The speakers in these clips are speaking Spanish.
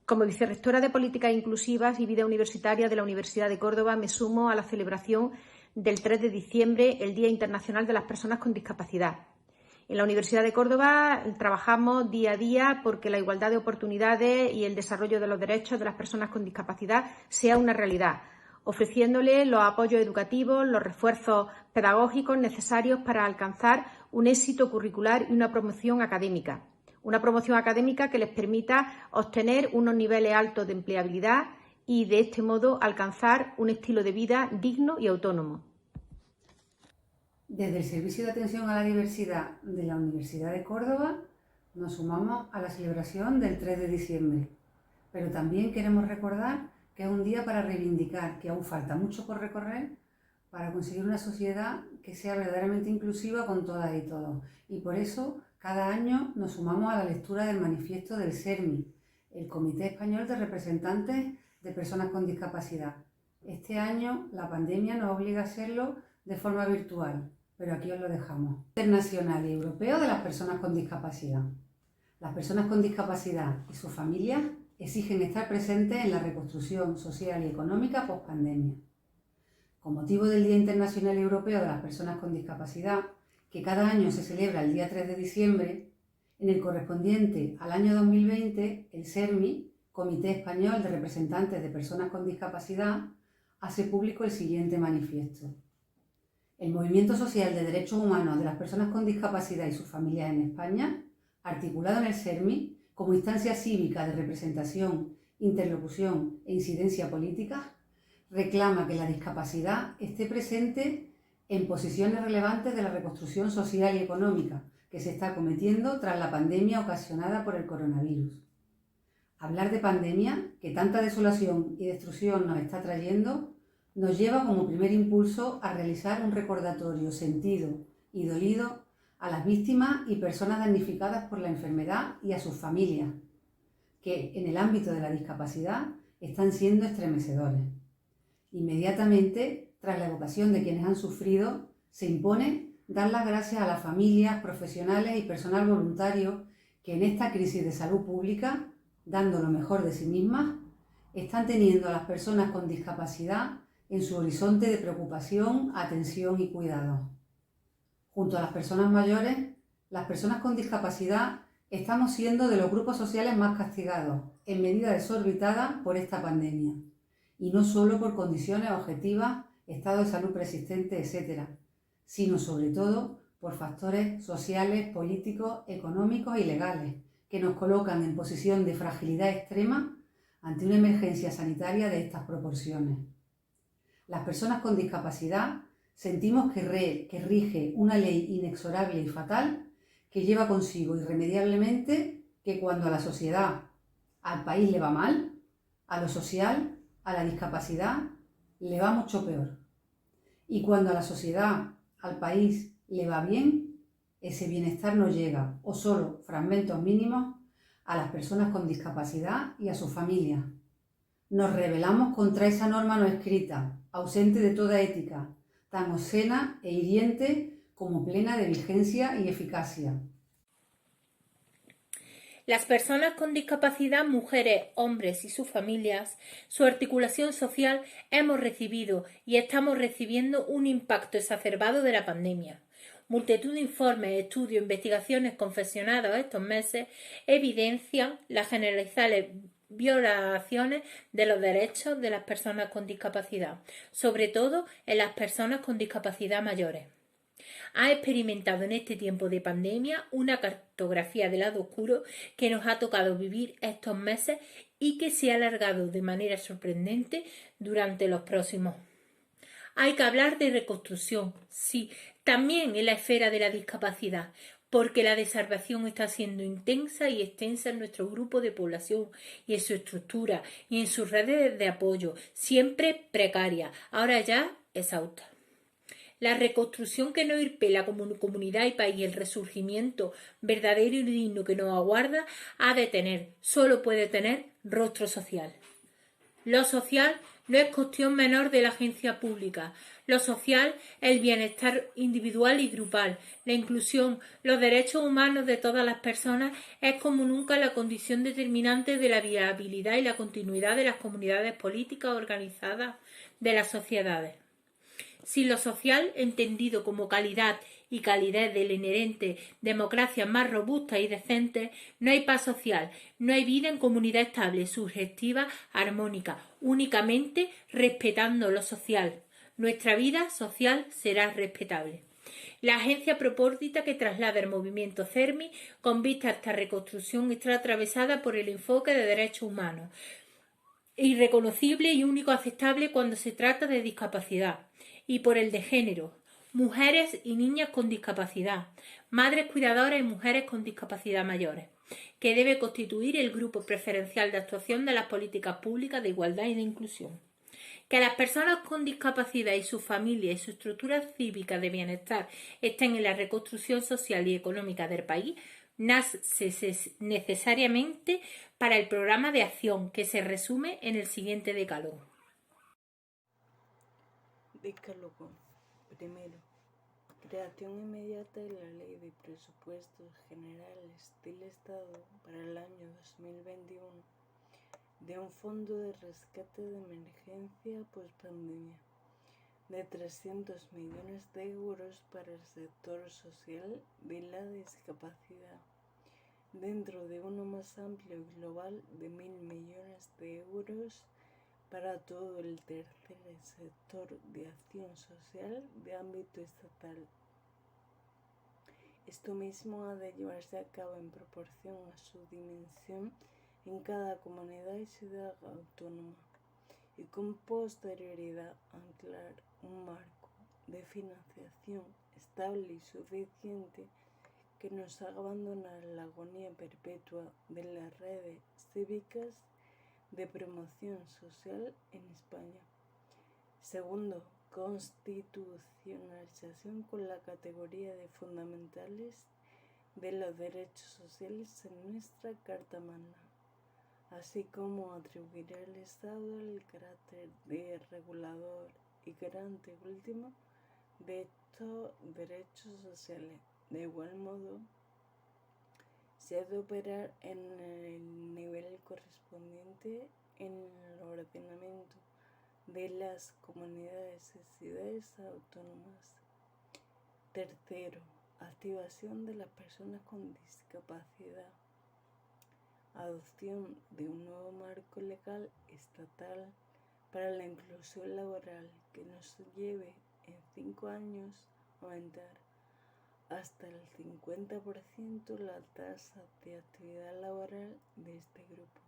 Como vicerrectora de Políticas Inclusivas y Vida Universitaria de la Universidad de Córdoba, me sumo a la celebración del 3 de diciembre, el Día Internacional de las Personas con Discapacidad. En la Universidad de Córdoba trabajamos día a día porque la igualdad de oportunidades y el desarrollo de los derechos de las personas con discapacidad sea una realidad, ofreciéndoles los apoyos educativos, los refuerzos pedagógicos necesarios para alcanzar un éxito curricular y una promoción académica. Una promoción académica que les permita obtener unos niveles altos de empleabilidad y, de este modo, alcanzar un estilo de vida digno y autónomo. Desde el Servicio de Atención a la Diversidad de la Universidad de Córdoba nos sumamos a la celebración del 3 de diciembre, pero también queremos recordar que es un día para reivindicar que aún falta mucho por recorrer para conseguir una sociedad que sea verdaderamente inclusiva con todas y todos. Y por eso, cada año nos sumamos a la lectura del manifiesto del SERMI, el Comité Español de Representantes de Personas con Discapacidad. Este año la pandemia nos obliga a hacerlo de forma virtual, pero aquí os lo dejamos. Internacional y Europeo de las Personas con Discapacidad. Las personas con discapacidad y sus familias exigen estar presentes en la reconstrucción social y económica post-pandemia. Con motivo del Día Internacional y Europeo de las Personas con Discapacidad, que cada año se celebra el día 3 de diciembre, en el correspondiente al año 2020, el SERMI, Comité Español de Representantes de Personas con Discapacidad, hace público el siguiente manifiesto. El Movimiento Social de Derechos Humanos de las Personas con Discapacidad y sus familias en España, articulado en el SERMI como instancia cívica de representación, interlocución e incidencia política, reclama que la discapacidad esté presente en posiciones relevantes de la reconstrucción social y económica que se está cometiendo tras la pandemia ocasionada por el coronavirus. Hablar de pandemia, que tanta desolación y destrucción nos está trayendo, nos lleva como primer impulso a realizar un recordatorio sentido y dolido a las víctimas y personas damnificadas por la enfermedad y a sus familias, que en el ámbito de la discapacidad están siendo estremecedores. Inmediatamente, tras la evocación de quienes han sufrido, se impone dar las gracias a las familias, profesionales y personal voluntario que en esta crisis de salud pública, dando lo mejor de sí mismas, están teniendo a las personas con discapacidad en su horizonte de preocupación, atención y cuidado. Junto a las personas mayores, las personas con discapacidad estamos siendo de los grupos sociales más castigados, en medida desorbitada por esta pandemia. Y no solo por condiciones objetivas, estado de salud persistente, etc., sino sobre todo por factores sociales, políticos, económicos y legales, que nos colocan en posición de fragilidad extrema ante una emergencia sanitaria de estas proporciones. Las personas con discapacidad sentimos que rige una ley inexorable y fatal que lleva consigo irremediablemente que cuando a la sociedad, al país le va mal, a lo social, a la discapacidad, le va mucho peor. Y cuando a la sociedad, al país, le va bien, ese bienestar no llega, o solo fragmentos mínimos, a las personas con discapacidad y a sus familias. Nos rebelamos contra esa norma no escrita, ausente de toda ética, tan obscena e hiriente como plena de vigencia y eficacia. Las personas con discapacidad, mujeres, hombres y sus familias, su articulación social, hemos recibido y estamos recibiendo un impacto exacerbado de la pandemia. Multitud de informes, estudios, investigaciones confeccionados estos meses evidencian las generalizadas violaciones de los derechos de las personas con discapacidad, sobre todo en las personas con discapacidad mayores. Ha experimentado en este tiempo de pandemia una cartografía del lado oscuro que nos ha tocado vivir estos meses y que se ha alargado de manera sorprendente durante los próximos. Hay que hablar de reconstrucción, sí, también en la esfera de la discapacidad, porque la desarraigación está siendo intensa y extensa en nuestro grupo de población y en su estructura y en sus redes de apoyo, siempre precarias, ahora ya exhaustas. La reconstrucción que nos irpela como comunidad y país, el resurgimiento verdadero y digno que nos aguarda, solo puede tener rostro social. Lo social no es cuestión menor de la agencia pública. Lo social, el bienestar individual y grupal, la inclusión, los derechos humanos de todas las personas es como nunca la condición determinante de la viabilidad y la continuidad de las comunidades políticas organizadas de las sociedades. Sin lo social, entendido como calidad y calidez de la inherente democracia más robusta y decente, no hay paz social, no hay vida en comunidad estable, subjetiva, armónica, únicamente respetando lo social. Nuestra vida social será respetable. La agencia propósita que traslada el movimiento CERMI con vista a esta reconstrucción está atravesada por el enfoque de derechos humanos, irreconocible y único aceptable cuando se trata de discapacidad, y por el de género, mujeres y niñas con discapacidad, madres cuidadoras y mujeres con discapacidad mayores, que debe constituir el grupo preferencial de actuación de las políticas públicas de igualdad y de inclusión. Que las personas con discapacidad y sus familias y sus estructuras cívicas de bienestar estén en la reconstrucción social y económica del país nace necesariamente para el programa de acción que se resume en el siguiente decálogo. Decálogo. Primero, creación inmediata de la Ley de Presupuestos Generales del Estado para el año 2021 de un fondo de rescate de emergencia post-pandemia de 300 millones de euros para el sector social de la discapacidad, dentro de uno más amplio y global de 1.000 millones de euros para todo el tercer sector de acción social de ámbito estatal. Esto mismo ha de llevarse a cabo en proporción a su dimensión en cada comunidad y ciudad autónoma, y con posterioridad anclar un marco de financiación estable y suficiente que nos haga abandonar la agonía perpetua de las redes cívicas de promoción social en España. Segundo, constitucionalización con la categoría de fundamentales de los derechos sociales en nuestra Carta Magna, así como atribuir al Estado el carácter de regulador y garante último de estos derechos sociales. De igual modo, se ha de operar en el nivel correspondiente en el ordenamiento de las comunidades y ciudades autónomas. Tercero, activación de las personas con discapacidad. Adopción de un nuevo marco legal estatal para la inclusión laboral que nos lleve en 5 años a aumentar hasta el 50% la tasa de actividad laboral de este grupo,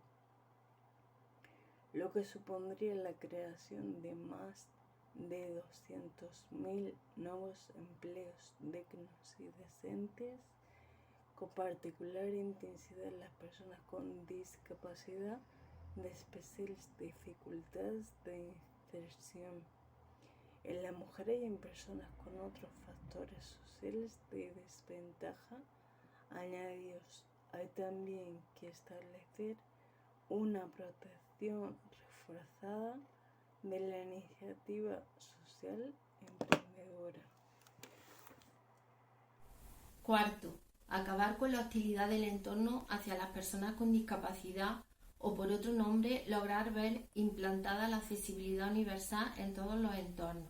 lo que supondría la creación de más de 200.000 nuevos empleos dignos y decentes, con particular intensidad en las personas con discapacidad de especiales dificultades de inserción, en las mujeres y en personas con otros factores sociales de desventaja añadidos. Hay también que establecer una protección reforzada de la iniciativa social emprendedora. Cuarto, acabar con la hostilidad del entorno hacia las personas con discapacidad, o por otro nombre, lograr ver implantada la accesibilidad universal en todos los entornos.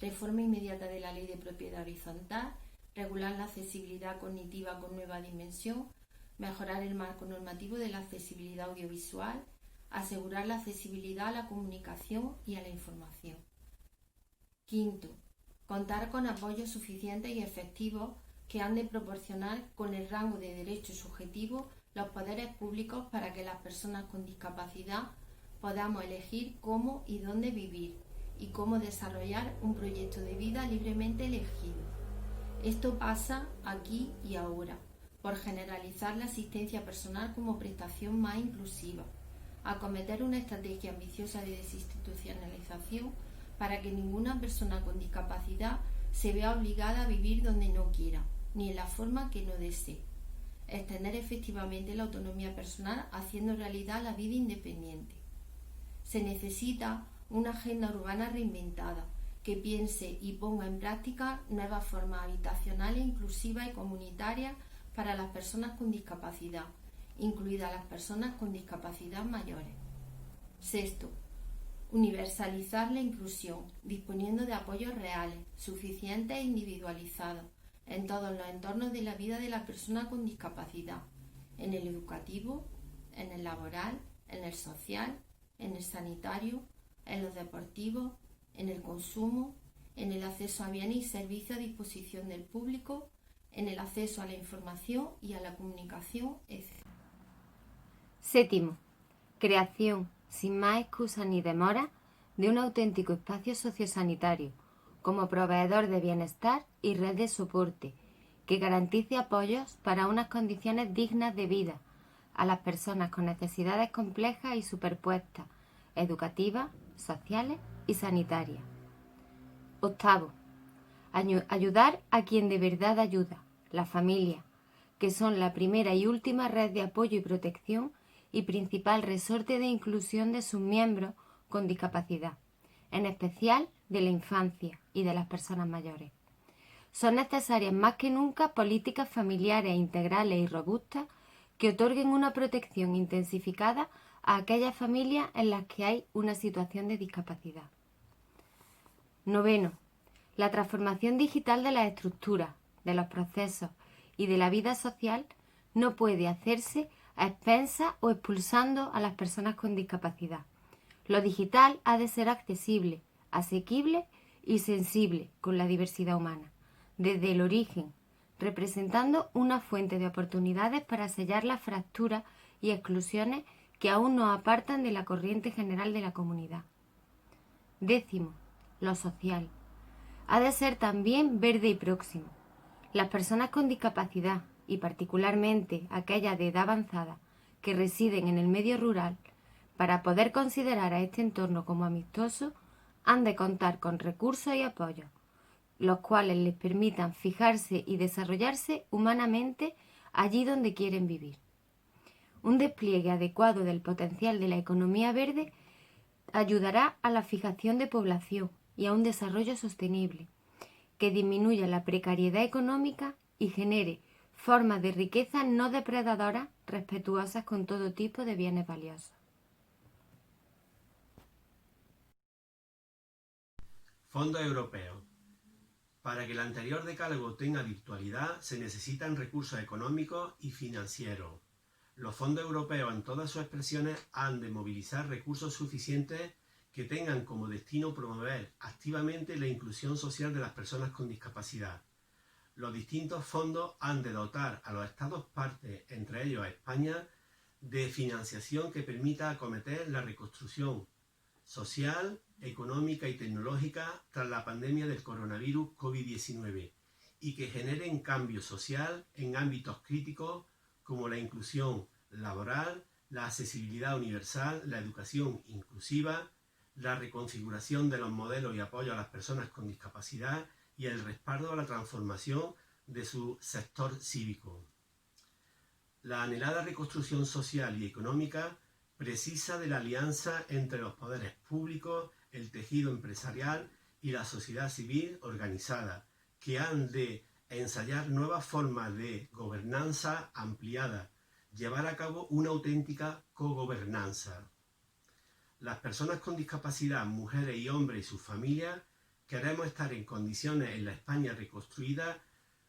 Reforma inmediata de la Ley de Propiedad Horizontal, regular la accesibilidad cognitiva con nueva dimensión, mejorar el marco normativo de la accesibilidad audiovisual, asegurar la accesibilidad a la comunicación y a la información. Quinto, contar con apoyos suficientes y efectivos que han de proporcionar con el rango de derecho subjetivo los poderes públicos para que las personas con discapacidad podamos elegir cómo y dónde vivir y cómo desarrollar un proyecto de vida libremente elegido. Esto pasa aquí y ahora, por generalizar la asistencia personal como prestación más inclusiva, acometer una estrategia ambiciosa de desinstitucionalización para que ninguna persona con discapacidad se vea obligada a vivir donde no quiera, ni en la forma que no desee. Extender efectivamente la autonomía personal haciendo realidad la vida independiente. Se necesita una agenda urbana reinventada, que piense y ponga en práctica nuevas formas habitacionales inclusivas y comunitarias para las personas con discapacidad, incluidas las personas con discapacidad mayores. Sexto, universalizar la inclusión, disponiendo de apoyos reales, suficientes e individualizados en todos los entornos de la vida de la persona con discapacidad, en el educativo, en el laboral, en el social, en el sanitario, en los deportivos, en el consumo, en el acceso a bienes y servicios a disposición del público, en el acceso a la información y a la comunicación, etc. Séptimo, creación, sin más excusas ni demora, de un auténtico espacio sociosanitario, como proveedor de bienestar y red de soporte, que garantice apoyos para unas condiciones dignas de vida a las personas con necesidades complejas y superpuestas, educativas, sociales y sanitarias. Octavo, ayudar a quien de verdad ayuda, la familia, que son la primera y última red de apoyo y protección y principal resorte de inclusión de sus miembros con discapacidad, en especial de la infancia y de las personas mayores. Son necesarias más que nunca políticas familiares integrales y robustas que otorguen una protección intensificada a aquellas familias en las que hay una situación de discapacidad. Noveno, la transformación digital de las estructuras, de los procesos y de la vida social no puede hacerse a expensas o expulsando a las personas con discapacidad. Lo digital ha de ser accesible, asequible y sensible con la diversidad humana, desde el origen, representando una fuente de oportunidades para sellar las fracturas y exclusiones que aún nos apartan de la corriente general de la comunidad. Décimo, lo social. Ha de ser también verde y próximo. Las personas con discapacidad, y particularmente aquellas de edad avanzada, que residen en el medio rural, para poder considerar a este entorno como amistoso, han de contar con recursos y apoyos, los cuales les permitan fijarse y desarrollarse humanamente allí donde quieren vivir. Un despliegue adecuado del potencial de la economía verde ayudará a la fijación de población y a un desarrollo sostenible, que disminuya la precariedad económica y genere formas de riqueza no depredadoras respetuosas con todo tipo de bienes valiosos. Fondos europeos. Para que el anterior decálogo tenga virtualidad se necesitan recursos económicos y financieros. Los fondos europeos en todas sus expresiones han de movilizar recursos suficientes que tengan como destino promover activamente la inclusión social de las personas con discapacidad. Los distintos fondos han de dotar a los Estados partes, entre ellos a España, de financiación que permita acometer la reconstrucción social, económica y tecnológica tras la pandemia del coronavirus COVID-19 y que generen cambio social en ámbitos críticos como la inclusión laboral, la accesibilidad universal, la educación inclusiva, la reconfiguración de los modelos y apoyo a las personas con discapacidad y el respaldo a la transformación de su sector cívico. La anhelada reconstrucción social y económica precisa de la alianza entre los poderes públicos, el tejido empresarial y la sociedad civil organizada, que han de ensayar nuevas formas de gobernanza ampliada, llevar a cabo una auténtica cogobernanza. Las personas con discapacidad, mujeres y hombres y sus familias, queremos estar en condiciones en la España reconstruida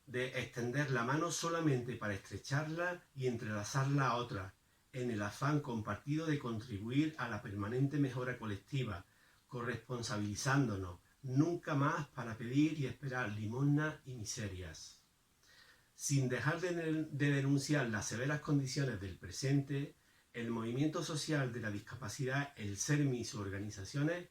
de extender la mano solamente para estrecharla y entrelazarla a otras, en el afán compartido de contribuir a la permanente mejora colectiva, corresponsabilizándonos, nunca más para pedir y esperar limosnas y miserias. Sin dejar de denunciar las severas condiciones del presente, el movimiento social de la discapacidad, el SERMI y sus organizaciones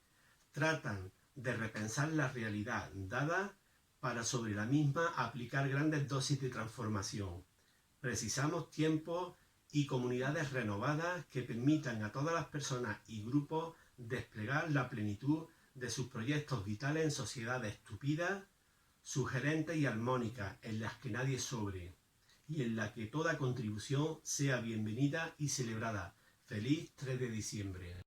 tratan de repensar la realidad dada para sobre la misma aplicar grandes dosis de transformación. Precisamos tiempos y comunidades renovadas que permitan a todas las personas y grupos desplegar la plenitud de sus proyectos vitales en sociedades tupidas, sugerentes y armónicas, en las que nadie sobre, y en la que toda contribución sea bienvenida y celebrada. Feliz 3 de diciembre.